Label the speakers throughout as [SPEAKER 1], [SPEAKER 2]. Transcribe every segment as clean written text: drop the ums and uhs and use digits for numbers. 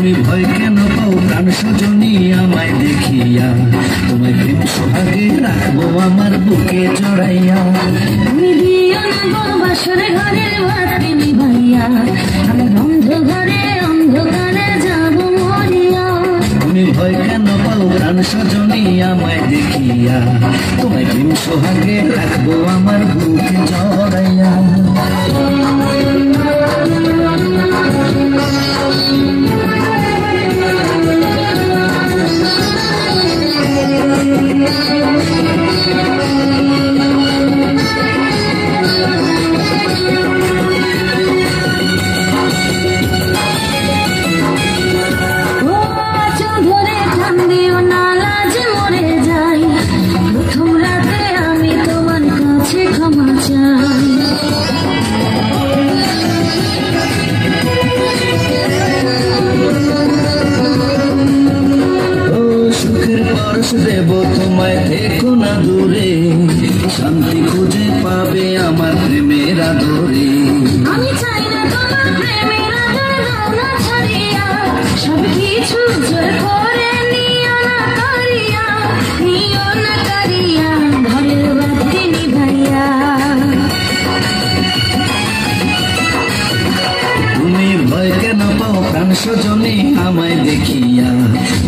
[SPEAKER 1] তুমি ভয় কেন পাও প্রাণ সজনী আমায় দেখিয়া, তোমায় প্রেম সোহাগে রাখবো আমার বুকে জড়াইয়া।
[SPEAKER 2] তুমি দিও না গো বাসর ঘরের বাতি নিভাইয়া, আমি অন্ধকারে অন্ধকারে যাব মরিয়া।
[SPEAKER 1] তুমি ভয় কেন পাও প্রাণ সজনী আমায় দেখিয়া, তোমায় প্রেম সোহাগে রাখবো আমার বুকে জড়াইয়া। দেব তোমায় থেকো না দূরে, শান্তি খুঁজে পাবে আমার প্রেমের আদরে।
[SPEAKER 2] আমি চাই না তোমার প্রেমের আদর দাও না ছাড়িয়া, সব কিছু জোর করে নিও না করিয়া, নিও না করিয়া ঘরের বাতি নিভাইয়া।
[SPEAKER 1] তুমি ভয় কেন পাও প্রাণ সজনী আমায় দেখিয়া,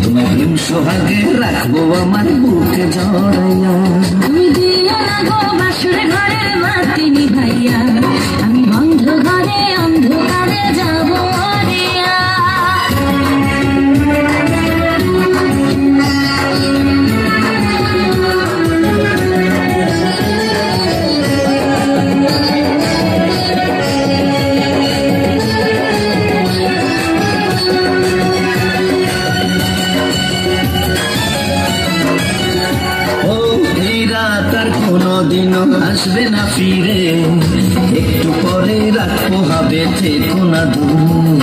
[SPEAKER 1] তোমায় প্রেম সোহাগে রাখবো আমার বুকে জড়াইয়া।
[SPEAKER 2] তুমি দিও না গো বাসর ঘরের বাতি নিভাইয়া, আমি বন্ধ ঘরে অন্ধকারে যাব মরিয়া।
[SPEAKER 1] কোনদিনও আসবে না ফিরে, একটু পরে রাখবো হবে থেকো না দূর।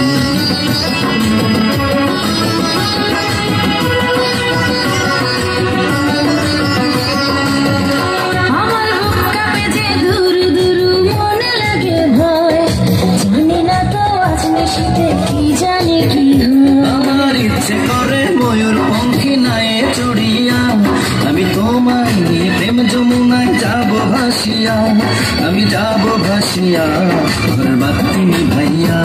[SPEAKER 2] আমার বুক কাঁপে যে দূর দূর মনে লাগে ভয়, জানি না তো আজ নিশিতে কি জানি কি হয়।
[SPEAKER 1] আমার ইচ্ছে করে ময়ূর পঙ্খী নায়ে চড়িয়া, আমি তোমায় নিয়ে প্রেম যমুনায় যাব ভাসিয়া, আমি যাব ভাসিয়া ঘর বাতি নিভাইয়া।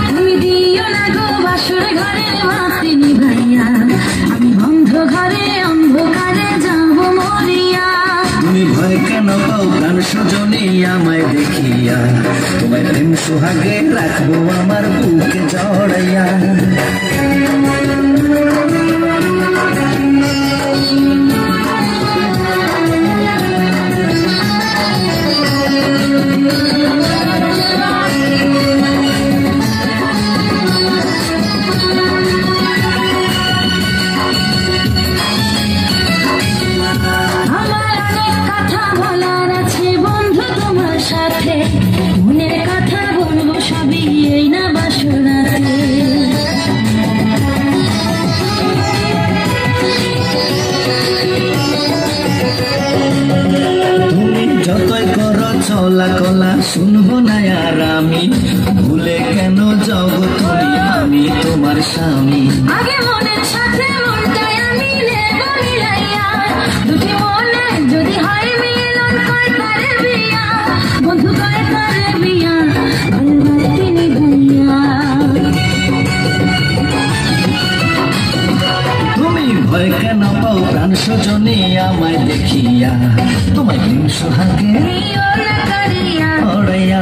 [SPEAKER 2] তুমি দিও না গো বাসর ঘরের বাতি নিভাইয়া, আমি বন্ধ ঘরে অন্ধকারে যাব মরিয়া।
[SPEAKER 1] তুমি ভয় কেন পাও প্রাণ সজনী আমায় দেখিয়া, তোমায় প্রেম সোহাগে রাখবো আমার বুকে জড়াইয়া।
[SPEAKER 2] মনের কথা বলবো সবই এই না বাসরাতে।
[SPEAKER 1] তুমি যতই করো চলা কলা শুনবো না আর আমি, ভুলে কেন যাও তুমি আমি তোমার স্বামী।
[SPEAKER 2] আগে মনের সাথে মনটাই আমি নেব মিলাইয়া, দুটি মনে যদি হয় মিলন কয় তারে বিয়া, বন্ধু কয় তারে বিয়া বাতি নিভাইয়া।
[SPEAKER 1] তুমি ভয় কেন পাও প্রাণ সজনী আমায় দেখিয়া, তোমায় প্রেম সোহাগে
[SPEAKER 2] নিও না করিয়া
[SPEAKER 1] জড়াইয়া।